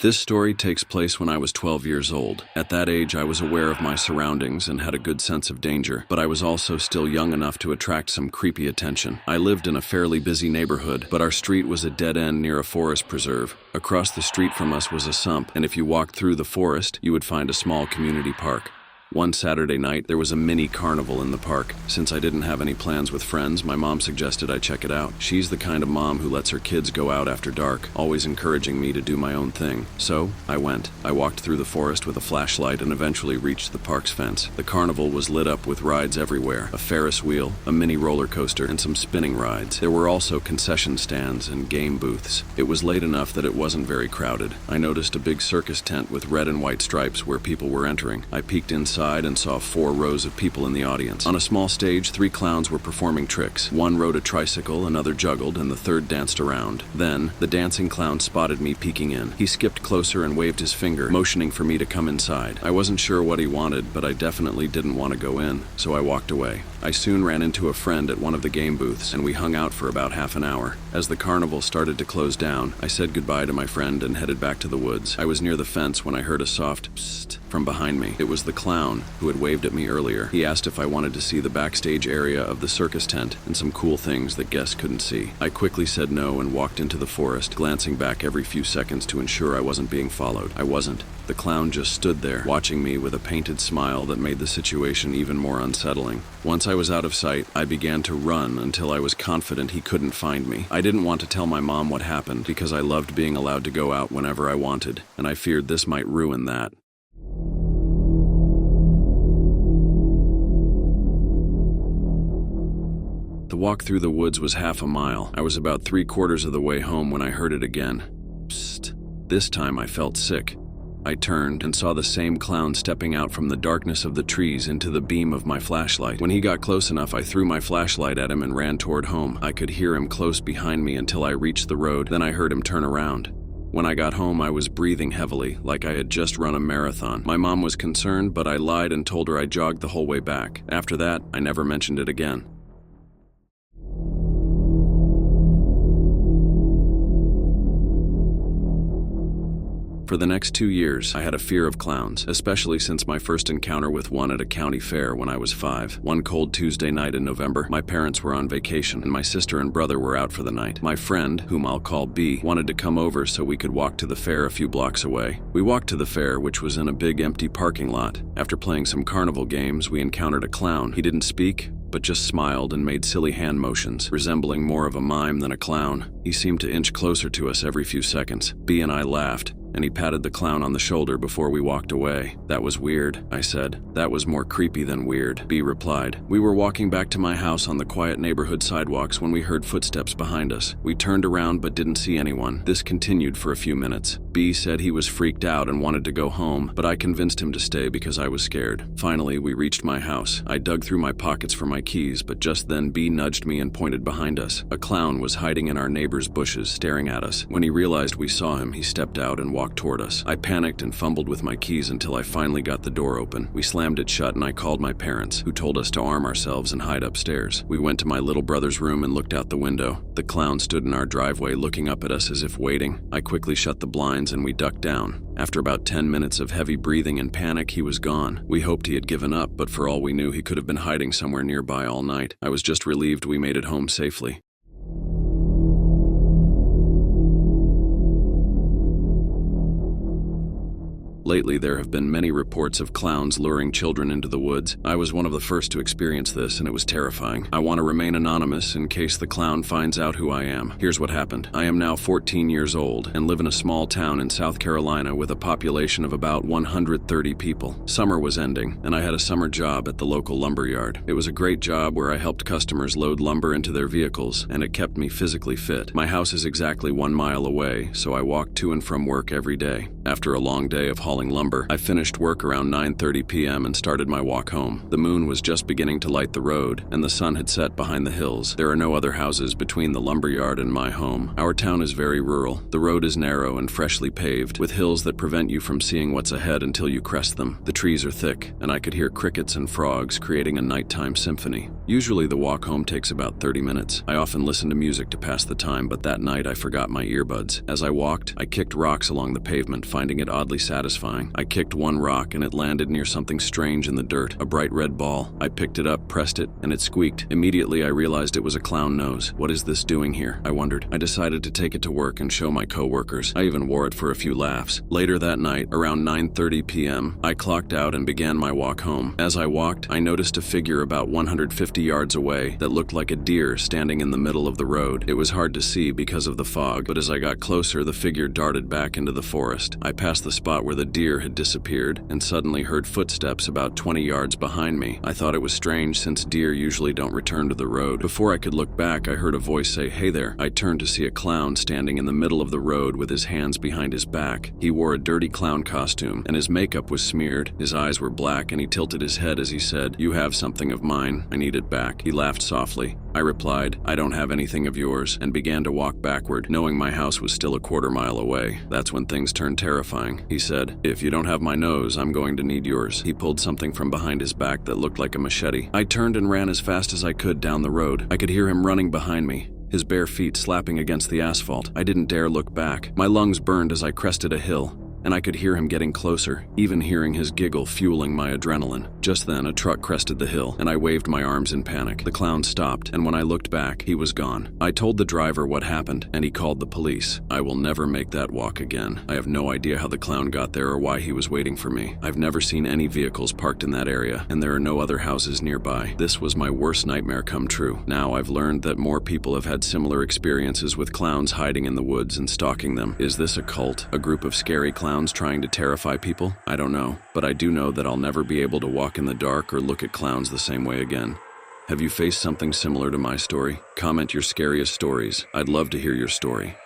This story takes place when I was 12 years old. At that age, I was aware of my surroundings and had a good sense of danger, but I was also still young enough to attract some creepy attention. I lived in a fairly busy neighborhood, but our street was a dead end near a forest preserve. Across the street from us was a sump, and if you walked through the forest, you would find a small community park. One Saturday night, there was a mini carnival in the park. Since I didn't have any plans with friends, my mom suggested I check it out. She's the kind of mom who lets her kids go out after dark, always encouraging me to do my own thing. So, I went. I walked through the forest with a flashlight and eventually reached the park's fence. The carnival was lit up with rides everywhere, a Ferris wheel, a mini roller coaster, and some spinning rides. There were also concession stands and game booths. It was late enough that it wasn't very crowded. I noticed a big circus tent with red and white stripes where people were entering. I peeked inside and saw 4 rows of people in the audience. On a small stage, 3 clowns were performing tricks. One rode a tricycle, another juggled, and the third danced around. Then, the dancing clown spotted me peeking in. He skipped closer and waved his finger, motioning for me to come inside. I wasn't sure what he wanted, but I definitely didn't want to go in, so I walked away. I soon ran into a friend at one of the game booths, and we hung out for about half an hour. As the carnival started to close down, I said goodbye to my friend and headed back to the woods. I was near the fence when I heard a soft psst from behind me. It was the clown who had waved at me earlier. He asked if I wanted to see the backstage area of the circus tent and some cool things that guests couldn't see. I quickly said no and walked into the forest, glancing back every few seconds to ensure I wasn't being followed. I wasn't. The clown just stood there, watching me with a painted smile that made the situation even more unsettling. Once I was out of sight, I began to run until I was confident he couldn't find me. I didn't want to tell my mom what happened because I loved being allowed to go out whenever I wanted, and I feared this might ruin that. The walk through the woods was half a mile. I was about 3/4 of the way home when I heard it again. Psst. This time I felt sick. I turned and saw the same clown stepping out from the darkness of the trees into the beam of my flashlight. When he got close enough, I threw my flashlight at him and ran toward home. I could hear him close behind me until I reached the road, then I heard him turn around. When I got home, I was breathing heavily, like I had just run a marathon. My mom was concerned, but I lied and told her I jogged the whole way back. After that, I never mentioned it again. For the next 2 years, I had a fear of clowns, especially since my first encounter with one at a county fair when I was 5. One cold Tuesday night in November, my parents were on vacation and my sister and brother were out for the night. My friend, whom I'll call B, wanted to come over so we could walk to the fair a few blocks away. We walked to the fair, which was in a big empty parking lot. After playing some carnival games, we encountered a clown. He didn't speak, but just smiled and made silly hand motions, resembling more of a mime than a clown. He seemed to inch closer to us every few seconds. B and I laughed, and he patted the clown on the shoulder before we walked away. "That was weird," I said. "That was more creepy than weird," B replied. We were walking back to my house on the quiet neighborhood sidewalks when we heard footsteps behind us. We turned around but didn't see anyone. This continued for a few minutes. B said he was freaked out and wanted to go home, but I convinced him to stay because I was scared. Finally, we reached my house. I dug through my pockets for my keys, but just then B nudged me and pointed behind us. A clown was hiding in our neighbor's bushes, staring at us. When he realized we saw him, he stepped out and walked toward us. I panicked and fumbled with my keys until I finally got the door open. We slammed it shut and I called my parents, who told us to arm ourselves and hide upstairs. We went to my little brother's room and looked out the window. The clown stood in our driveway looking up at us as if waiting. I quickly shut the blinds and we ducked down. After about 10 minutes of heavy breathing and panic, he was gone. We hoped he had given up, but for all we knew, he could have been hiding somewhere nearby all night. I was just relieved we made it home safely. Lately, there have been many reports of clowns luring children into the woods. I was one of the first to experience this, and it was terrifying. I want to remain anonymous in case the clown finds out who I am. Here's what happened. I am now 14 years old and live in a small town in South Carolina with a population of about 130 people. Summer was ending, and I had a summer job at the local lumber yard. It was a great job where I helped customers load lumber into their vehicles, and it kept me physically fit. My house is exactly 1 mile away, so I walked to and from work every day. After a long day of hauling hauling lumber. I finished work around 9:30 p.m. and started my walk home. The moon was just beginning to light the road, and the sun had set behind the hills. There are no other houses between the lumberyard and my home. Our town is very rural. The road is narrow and freshly paved, with hills that prevent you from seeing what's ahead until you crest them. The trees are thick, and I could hear crickets and frogs creating a nighttime symphony. Usually the walk home takes about 30 minutes. I often listen to music to pass the time, but that night I forgot my earbuds. As I walked, I kicked rocks along the pavement, finding it oddly satisfying. I kicked one rock and it landed near something strange in the dirt, a bright red ball. I picked it up, pressed it, and it squeaked. Immediately I realized it was a clown nose. What is this doing here? I wondered. I decided to take it to work and show my coworkers. I even wore it for a few laughs. Later that night, around 9:30 p.m., I clocked out and began my walk home. As I walked, I noticed a figure about 150 yards away that looked like a deer standing in the middle of the road. It was hard to see because of the fog, but as I got closer, the figure darted back into the forest. I passed the spot where the deer had disappeared and suddenly heard footsteps about 20 yards behind me. I thought it was strange since deer usually don't return to the road. Before I could look back, I heard a voice say, "Hey there." I turned to see a clown standing in the middle of the road with his hands behind his back. He wore a dirty clown costume and his makeup was smeared. His eyes were black and he tilted his head as he said, "You have something of mine. I need it back." He laughed softly. I replied, "I don't have anything of yours," and began to walk backward, knowing my house was still a quarter mile away. That's when things turned terrifying. He said, "If you don't have my nose, I'm going to need yours." He pulled something from behind his back that looked like a machete. I turned and ran as fast as I could down the road. I could hear him running behind me, his bare feet slapping against the asphalt. I didn't dare look back. My lungs burned as I crested a hill, and I could hear him getting closer, even hearing his giggle fueling my adrenaline. Just then, a truck crested the hill, and I waved my arms in panic. The clown stopped, and when I looked back, he was gone. I told the driver what happened, and he called the police. I will never make that walk again. I have no idea how the clown got there or why he was waiting for me. I've never seen any vehicles parked in that area, and there are no other houses nearby. This was my worst nightmare come true. Now I've learned that more people have had similar experiences with clowns hiding in the woods and stalking them. Is this a cult? A group of scary clowns trying to terrify people? I don't know, but I do know that I'll never be able to walk in the dark or look at clowns the same way again. Have you faced something similar to my story? Comment your scariest stories. I'd love to hear your story.